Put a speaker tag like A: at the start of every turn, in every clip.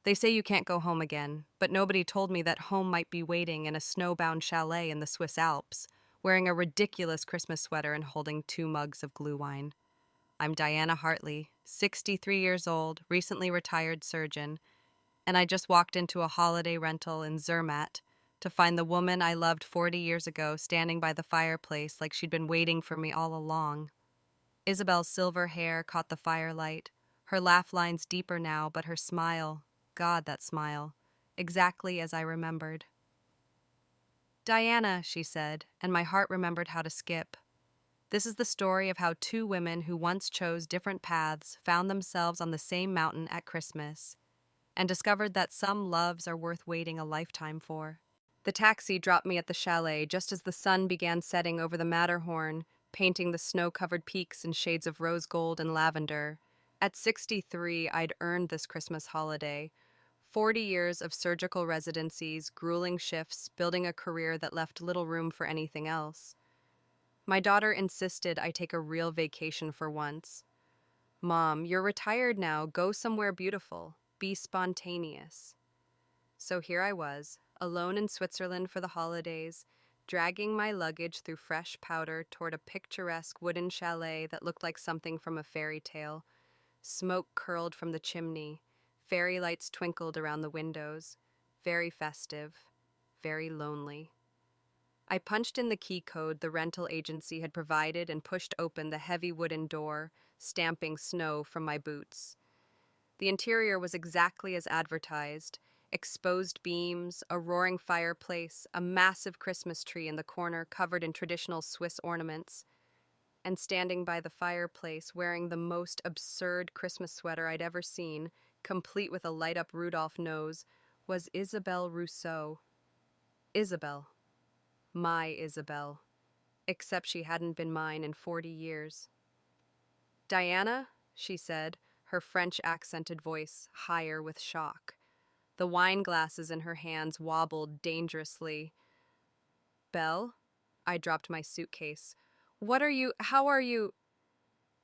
A: They say you can't go home again, but nobody told me that home might be waiting in a snowbound chalet in the Swiss Alps, wearing a ridiculous Christmas sweater and holding 2 mugs of glühwein. I'm Diana Hartley, 63 years old, recently retired surgeon, and I just walked into a holiday rental in Zermatt to find the woman I loved 40 years ago standing by the fireplace like she'd been waiting for me all along. Isabelle's silver hair caught the firelight, her laugh lines deeper now, but her smile, God, that smile, exactly as I remembered. Diana, she said, and my heart remembered how to skip. This is the story of how 2 women who once chose different paths found themselves on the same mountain at Christmas and discovered that some loves are worth waiting a lifetime for. The taxi dropped me at the chalet just as the sun began setting over the Matterhorn, painting the snow-covered peaks in shades of rose gold and lavender. At 63, I'd earned this Christmas holiday. 40 years of surgical residencies, grueling shifts, building a career that left little room for anything else. My daughter insisted I take a real vacation for once. Mom, you're retired now. Go somewhere beautiful. Be spontaneous. So here I was, alone in Switzerland for the holidays, dragging my luggage through fresh powder toward a picturesque wooden chalet that looked like something from a fairy tale. Smoke curled from the chimney. Fairy lights twinkled around the windows. Very festive. Very lonely. I punched in the key code the rental agency had provided and pushed open the heavy wooden door, stamping snow from my boots. The interior was exactly as advertised. Exposed beams, a roaring fireplace, a massive Christmas tree in the corner covered in traditional Swiss ornaments. And standing by the fireplace, wearing the most absurd Christmas sweater I'd ever seen, complete with a light-up Rudolph nose, was Isabelle Rousseau. Isabelle. My Isabelle. Except she hadn't been mine in 40 years. Diana, she said, her French-accented voice higher with shock. The wine glasses in her hands wobbled dangerously. Belle? I dropped my suitcase. How are you?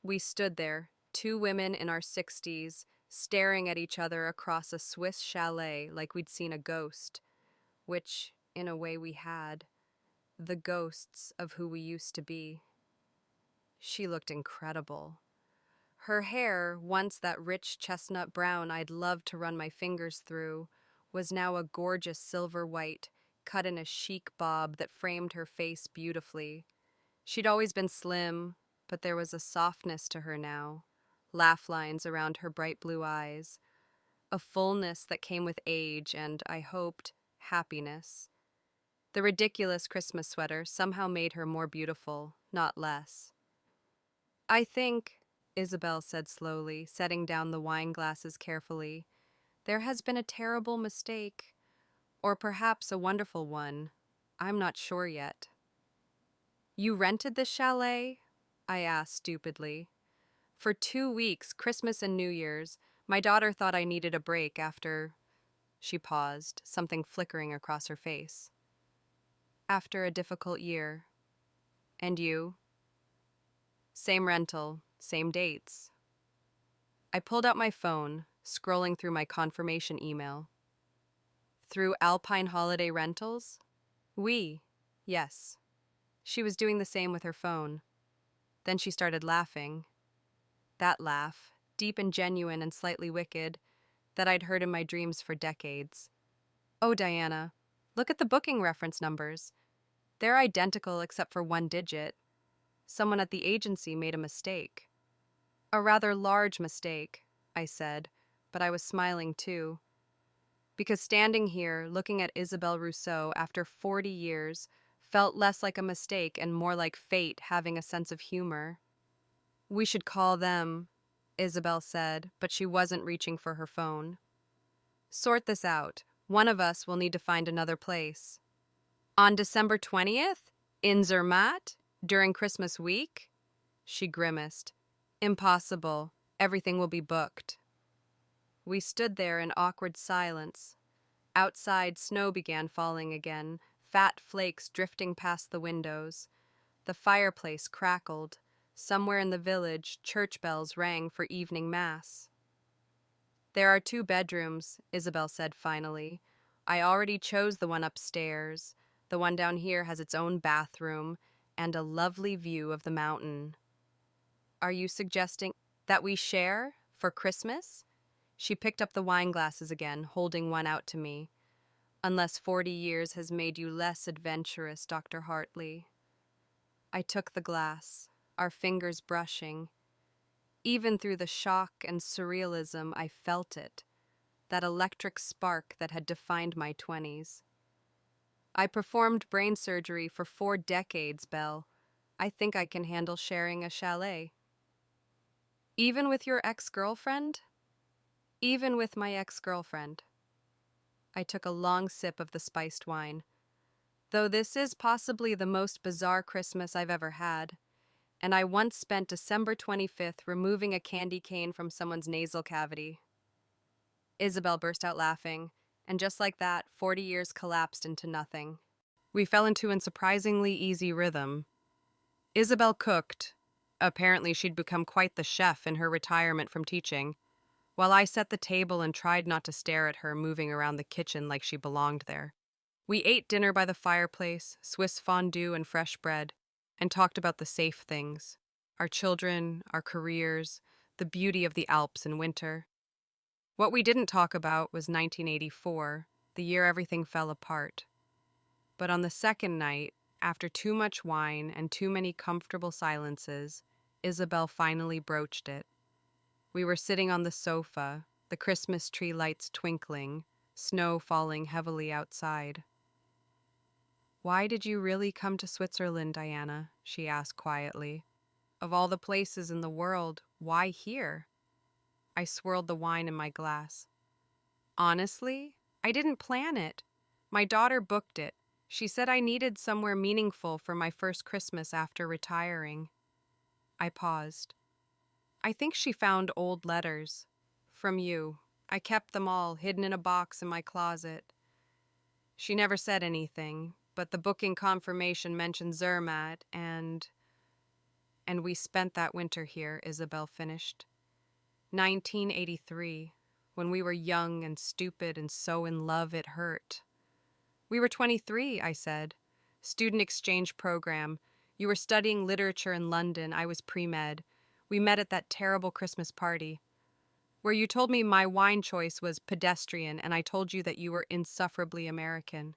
A: We stood there, 2 women in our 60s, staring at each other across a Swiss chalet like we'd seen a ghost. Which, in a way, we had. The ghosts of who we used to be. She looked incredible. Her hair, once that rich chestnut brown I'd loved to run my fingers through, was now a gorgeous silver white, cut in a chic bob that framed her face beautifully. She'd always been slim, but there was a softness to her now, laugh lines around her bright blue eyes, a fullness that came with age and, I hoped, happiness. The ridiculous Christmas sweater somehow made her more beautiful, not less. I think, Isabelle said slowly, setting down the wine glasses carefully, there has been a terrible mistake, or perhaps a wonderful one. I'm not sure yet. You rented this chalet? I asked stupidly. For 2 weeks, Christmas and New Year's, my daughter thought I needed a break after... She paused, something flickering across her face. After a difficult year. And you? Same rental, same dates. I pulled out my phone, scrolling through my confirmation email. Through Alpine Holiday Rentals? Oui, yes. She was doing the same with her phone. Then she started laughing. That laugh, deep and genuine and slightly wicked, that I'd heard in my dreams for decades. Oh, Diana, look at the booking reference numbers. They're identical except for 1 digit. Someone at the agency made a mistake. A rather large mistake, I said, but I was smiling too. Because standing here, looking at Isabelle Rousseau after 40 years, felt less like a mistake and more like fate having a sense of humor. We should call them, Isabelle said, but she wasn't reaching for her phone. Sort this out. One of us will need to find another place. On December 20th? In Zermatt? During Christmas week? She grimaced. Impossible. Everything will be booked. We stood there in awkward silence. Outside, snow began falling again, fat flakes drifting past the windows. The fireplace crackled. Somewhere in the village, church bells rang for evening mass. There are two bedrooms, Isabelle said finally. I already chose the one upstairs. The one down here has its own bathroom and a lovely view of the mountain. Are you suggesting that we share for Christmas? She picked up the wine glasses again, holding one out to me. Unless 40 years has made you less adventurous, Dr. Hartley. I took the glass, our fingers brushing. Even through the shock and surrealism, I felt it, that electric spark that had defined my 20s. I performed brain surgery for 4 decades, Belle. I think I can handle sharing a chalet. Even with your ex-girlfriend? Even with my ex-girlfriend. I took a long sip of the spiced wine. Though this is possibly the most bizarre Christmas I've ever had, and I once spent December 25th removing a candy cane from someone's nasal cavity. Isabelle burst out laughing, and just like that, 40 years collapsed into nothing. We fell into a surprisingly easy rhythm. Isabelle cooked. Apparently, she'd become quite the chef in her retirement from teaching, while I set the table and tried not to stare at her moving around the kitchen like she belonged there. We ate dinner by the fireplace, Swiss fondue and fresh bread, and talked about the safe things, our children, our careers, the beauty of the Alps in winter. What we didn't talk about was 1984, the year everything fell apart. But on the second night, after too much wine and too many comfortable silences, Isabelle finally broached it. We were sitting on the sofa, the Christmas tree lights twinkling, snow falling heavily outside. "Why did you really come to Switzerland, Diana?" she asked quietly. "Of all the places in the world, why here?" I swirled the wine in my glass. "Honestly, I didn't plan it. My daughter booked it. She said I needed somewhere meaningful for my first Christmas after retiring." I paused. "I think she found old letters. From you. I kept them all, hidden in a box in my closet. She never said anything, but the booking confirmation mentioned Zermatt, and we spent that winter here," Isabelle finished. 1983, when we were young and stupid and so in love it hurt. "We were 23, I said. "Student exchange program. You were studying literature in London, I was pre-med. We met at that terrible Christmas party, where you told me my wine choice was pedestrian and I told you that you were insufferably American.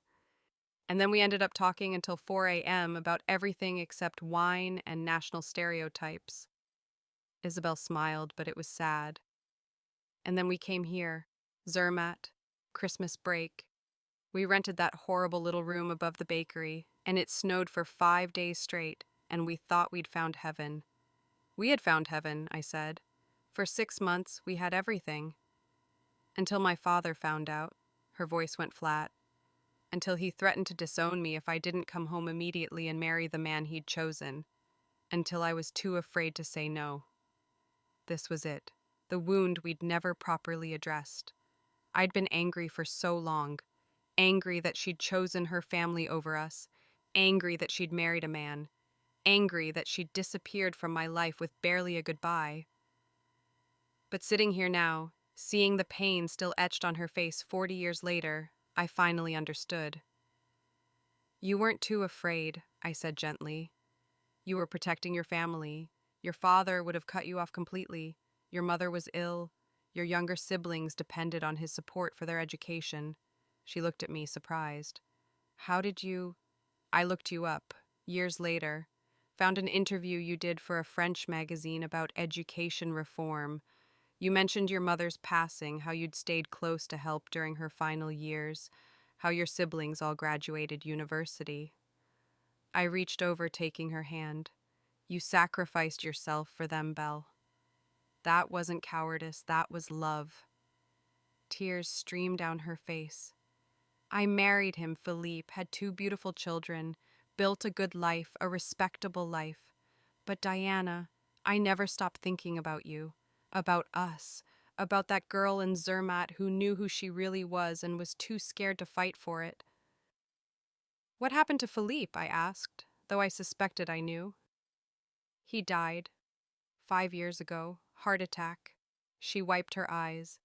A: And then we ended up talking until 4 a.m. about everything except wine and national stereotypes." Isabelle smiled, but it was sad. "And then we came here, Zermatt, Christmas break. We rented that horrible little room above the bakery, and it snowed for 5 days straight, and we thought we'd found heaven." "We had found heaven," I said. "For 6 months, we had everything. Until my father found out." Her voice went flat. "Until he threatened to disown me if I didn't come home immediately and marry the man he'd chosen. Until I was too afraid to say no." This was it, the wound we'd never properly addressed. I'd been angry for so long. Angry that she'd chosen her family over us. Angry that she'd married a man. Angry that she'd disappeared from my life with barely a goodbye. But sitting here now, seeing the pain still etched on her face 40 years later, I finally understood. "You weren't too afraid," I said gently. "You were protecting your family. Your father would have cut you off completely. Your mother was ill. Your younger siblings depended on his support for their education." She looked at me, surprised. "How did you—" "I looked you up, years later. Found an interview you did for a French magazine about education reform. You mentioned your mother's passing, how you'd stayed close to help during her final years, how your siblings all graduated university." I reached over, taking her hand. "You sacrificed yourself for them, Belle. That wasn't cowardice, that was love." Tears streamed down her face. "I married him, Philippe, had 2 beautiful children, built a good life, a respectable life. But Diana, I never stopped thinking about you, about us, about that girl in Zermatt who knew who she really was and was too scared to fight for it." "What happened to Philippe?" I asked, though I suspected I knew. "He died 5 years ago, heart attack." She wiped her eyes.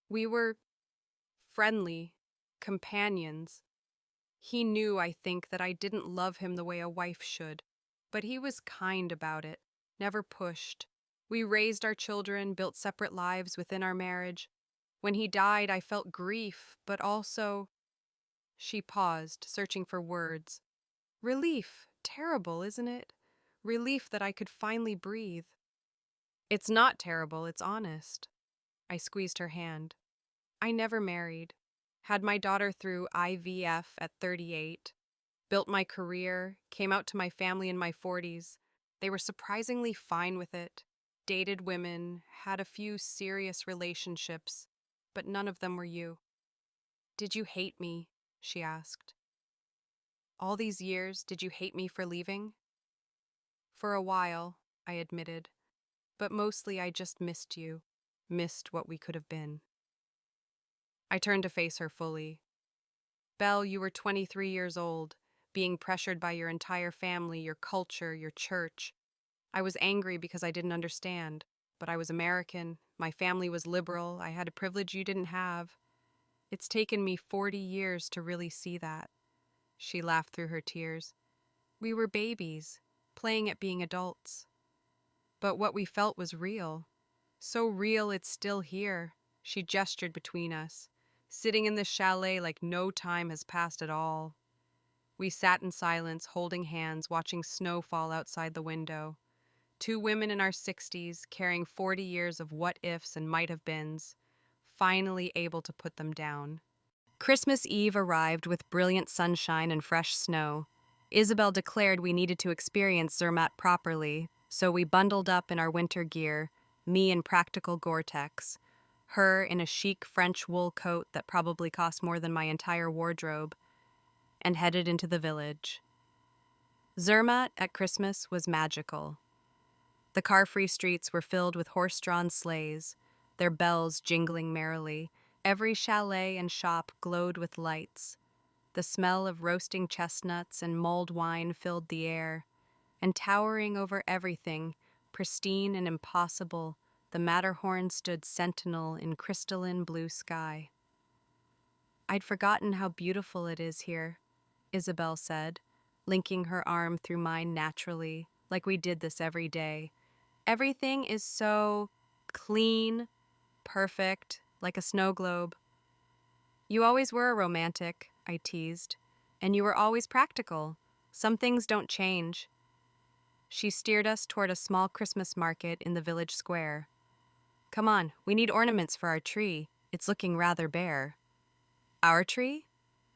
A: We were friendly companions. He knew, I think, that I didn't love him the way a wife should, but he was kind about it, never pushed. We raised our children, built separate lives within our marriage. When he died, I felt grief, but also. She paused, searching for words. Relief. Terrible, isn't it? Relief that I could finally breathe. It's not terrible, it's honest. I squeezed her hand. I never married. Had my daughter through IVF at 38. Built my career, came out to my family in my 40s. They were surprisingly fine with it. Dated women, had a few serious relationships, but none of them were you. Did you hate me? She asked. All these years, did you hate me for leaving? For a while, I admitted, but mostly I just missed you, missed what we could have been. I turned to face her fully. Belle, you were 23 years old, being pressured by your entire family, your culture, your church. I was angry because I didn't understand, but I was American, my family was liberal, I had a privilege you didn't have. It's taken me 40 years to really see that. She laughed through her tears. We were babies, playing at being adults. But what we felt was real. So real it's still here. She gestured between us, sitting in the chalet like no time has passed at all. We sat in silence, holding hands, watching snow fall outside the window. Two women in our 60s, carrying 40 years of what-ifs and might-have-beens, finally able to put them down. Christmas Eve arrived with brilliant sunshine and fresh snow. Isabelle declared we needed to experience Zermatt properly, so we bundled up in our winter gear, me in practical Gore-Tex, her in a chic French wool coat that probably cost more than my entire wardrobe, and headed into the village. Zermatt at Christmas was magical. The car-free streets were filled with horse-drawn sleighs, their bells jingling merrily. Every chalet and shop glowed with lights. The smell of roasting chestnuts and mulled wine filled the air, and towering over everything, pristine and impossible, the Matterhorn stood sentinel in crystalline blue sky. I'd forgotten how beautiful it is here, Isabelle said, linking her arm through mine naturally, like we did this every day. Everything is so clean, perfect, like a snow globe. You always were a romantic, I teased, and you were always practical. Some things don't change. She steered us toward a small Christmas market in the village square. Come on, we need ornaments for our tree. It's looking rather bare. Our tree?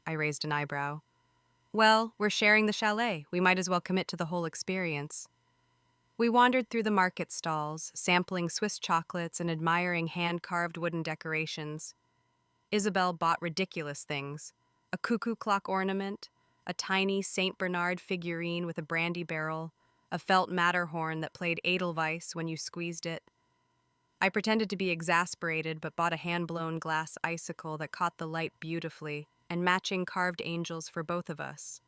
A: I raised an eyebrow. Well, we're sharing the chalet. We might as well commit to the whole experience. We wandered through the market stalls, sampling Swiss chocolates and admiring hand-carved wooden decorations. Isabelle bought ridiculous things. A cuckoo clock ornament, a tiny St. Bernard figurine with a brandy barrel, a felt Matterhorn that played Edelweiss when you squeezed it. I pretended to be exasperated but bought a hand-blown glass icicle that caught the light beautifully, and matching carved angels for both of us.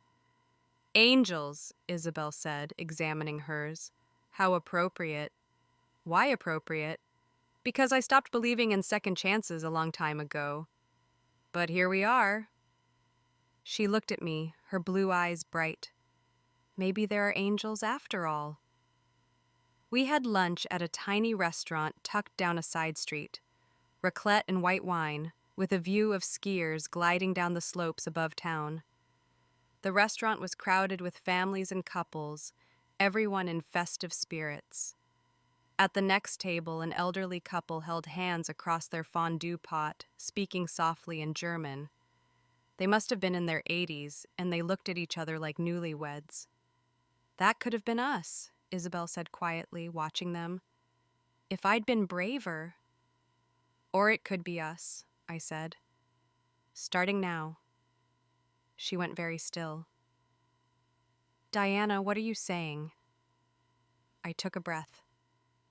A: Angels, Isabelle said, examining hers. How appropriate. Why appropriate? Because I stopped believing in second chances a long time ago. But here we are. She looked at me, her blue eyes bright. Maybe there are angels after all. We had lunch at a tiny restaurant tucked down a side street. Raclette and white wine, with a view of skiers gliding down the slopes above town. The restaurant was crowded with families and couples, everyone in festive spirits. At the next table, an elderly couple held hands across their fondue pot, speaking softly in German. They must have been in their 80s, and they looked at each other like newlyweds. That could have been us, Isabelle said quietly, watching them. If I'd been braver. Or it could be us, I said. Starting now. She went very still. Diana, what are you saying? I took a breath.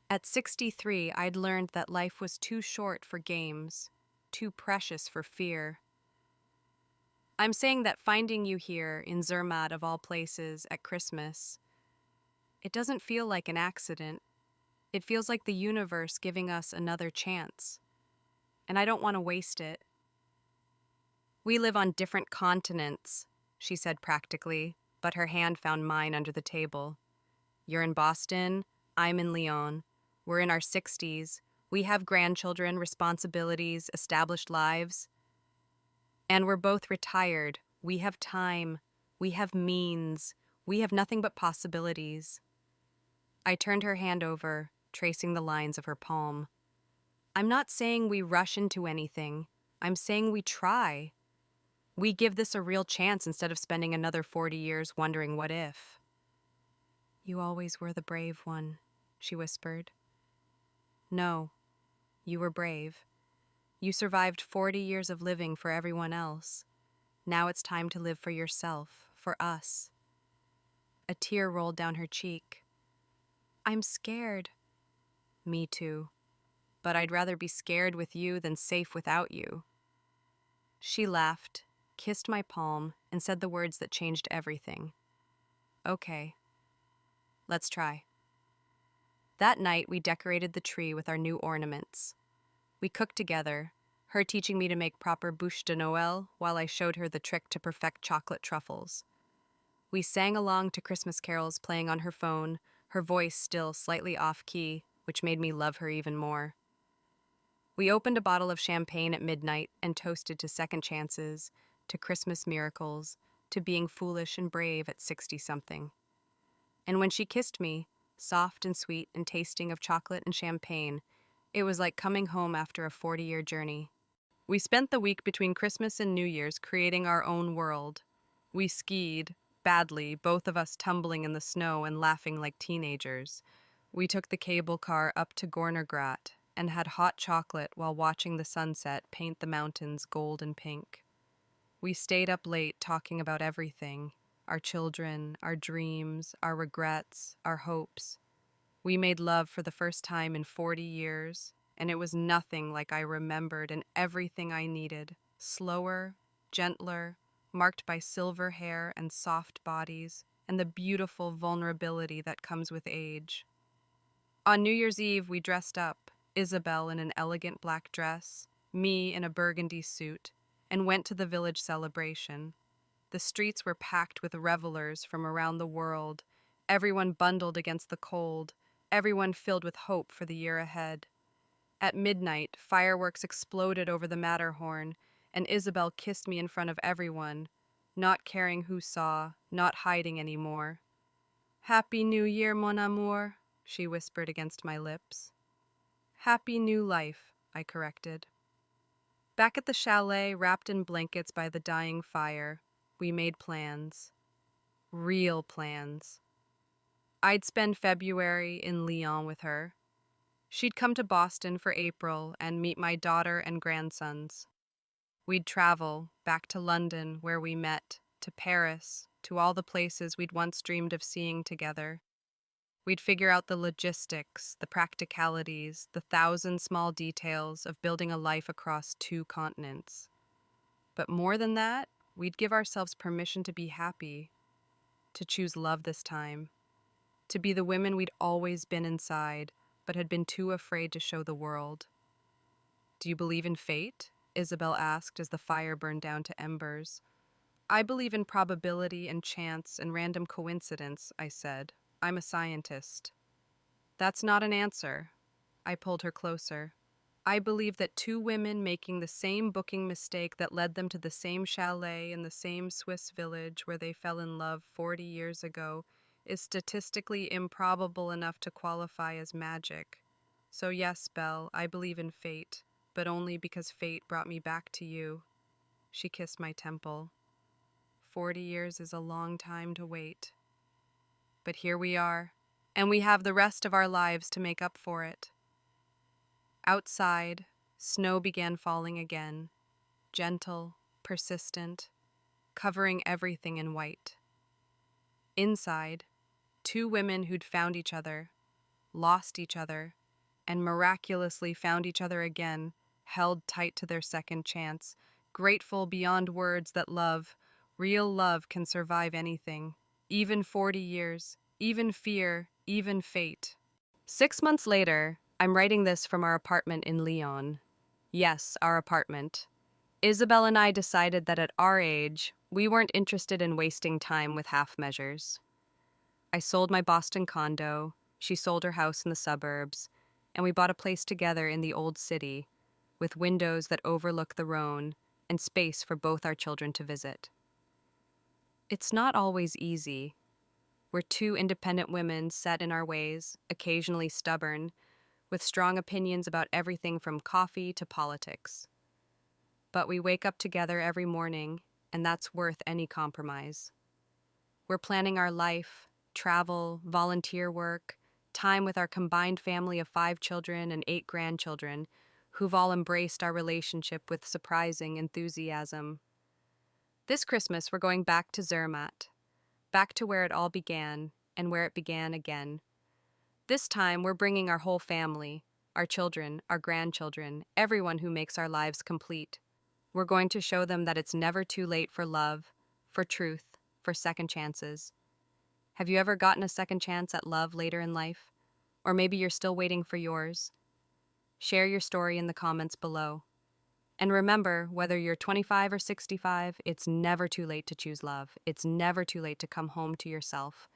A: At 63, I'd learned that life was too short for games, too precious for fear. I'm saying that finding you here, in Zermatt of all places, at Christmas, it doesn't feel like an accident. It feels like the universe giving us another chance. and I don't want to waste it. We live on different continents, she said practically, but her hand found mine under the table. You're in Boston, I'm in Lyon. We're in our 60s. We have grandchildren, responsibilities, established lives. And we're both retired. We have time. We have means. We have nothing but possibilities. I turned her hand over, tracing the lines of her palm. I'm not saying we rush into anything. I'm saying we try. We give this a real chance instead of spending another 40 years wondering what if. You always were the brave one, she whispered. No, you were brave. You survived 40 years of living for everyone else. Now it's time to live for yourself, for us. A tear rolled down her cheek. I'm scared. Me too. But I'd rather be scared with you than safe without you. She laughed, kissed my palm, and said the words that changed everything. Okay. Let's try. That night, we decorated the tree with our new ornaments. We cooked together, her teaching me to make proper bûche de Noël while I showed her the trick to perfect chocolate truffles. We sang along to Christmas carols playing on her phone, her voice still slightly off-key, which made me love her even more. We opened a bottle of champagne at midnight and toasted to second chances, to Christmas miracles, to being foolish and brave at 60-something. And when she kissed me, soft and sweet and tasting of chocolate and champagne, it was like coming home after a 40-year journey. We spent the week between Christmas and New Year's creating our own world. We skied, badly, both of us tumbling in the snow and laughing like teenagers. We took the cable car up to Gornergrat and had hot chocolate while watching the sunset paint the mountains gold and pink. We stayed up late talking about everything, our children, our dreams, our regrets, our hopes. We made love for the first time in 40 years, and it was nothing like I remembered and everything I needed. Slower, gentler, marked by silver hair and soft bodies, and the beautiful vulnerability that comes with age. On New Year's Eve, we dressed up, Isabelle in an elegant black dress, me in a burgundy suit, and went to the village celebration. The streets were packed with revelers from around the world, everyone bundled against the cold, everyone filled with hope for the year ahead. At midnight, fireworks exploded over the Matterhorn, and Isabelle kissed me in front of everyone, not caring who saw, not hiding anymore. "Happy New Year, mon amour," she whispered against my lips. "Happy New Life," I corrected. Back at the chalet, wrapped in blankets by the dying fire, we made plans. Real plans. I'd spend February in Lyon with her. She'd come to Boston for April and meet my daughter and grandsons. We'd travel back to London, where we met, to Paris, to all the places we'd once dreamed of seeing together. We'd figure out the logistics, the practicalities, the 1,000 small details of building a life across 2 continents. But more than that, we'd give ourselves permission to be happy, to choose love this time, to be the women we'd always been inside, but had been too afraid to show the world. "Do you believe in fate?" Isabelle asked as the fire burned down to embers. "I believe in probability and chance and random coincidence," I said. "I'm a scientist." "That's not an answer." I pulled her closer. "I believe that 2 women making the same booking mistake that led them to the same chalet in the same Swiss village where they fell in love 40 years ago is statistically improbable enough to qualify as magic. So yes, Belle, I believe in fate, but only because fate brought me back to you." She kissed my temple. 40 years is a long time to wait. But here we are, and we have the rest of our lives to make up for it. Outside, snow began falling again, gentle, persistent, covering everything in white. Inside, 2 women who'd found each other, lost each other, and miraculously found each other again, held tight to their second chance, grateful beyond words that love, real love, can survive anything, even 40 years, even fear, even fate. 6 months later, I'm writing this from our apartment in Lyon. Yes, our apartment. Isabel and I decided that at our age, we weren't interested in wasting time with half measures. I sold my Boston condo, she sold her house in the suburbs, and we bought a place together in the old city, with windows that overlook the Rhone and space for both our children to visit. It's not always easy. We're two independent women set in our ways, occasionally stubborn, with strong opinions about everything from coffee to politics. But we wake up together every morning, and that's worth any compromise. We're planning our life, travel, volunteer work, time with our combined family of 5 children and 8 grandchildren, who've all embraced our relationship with surprising enthusiasm. This Christmas, we're going back to Zermatt, back to where it all began, and where it began again. This time, we're bringing our whole family, our children, our grandchildren, everyone who makes our lives complete. We're going to show them that it's never too late for love, for truth, for second chances. Have you ever gotten a second chance at love later in life? Or maybe you're still waiting for yours? Share your story in the comments below. And remember, whether you're 25 or 65, it's never too late to choose love. It's never too late to come home to yourself.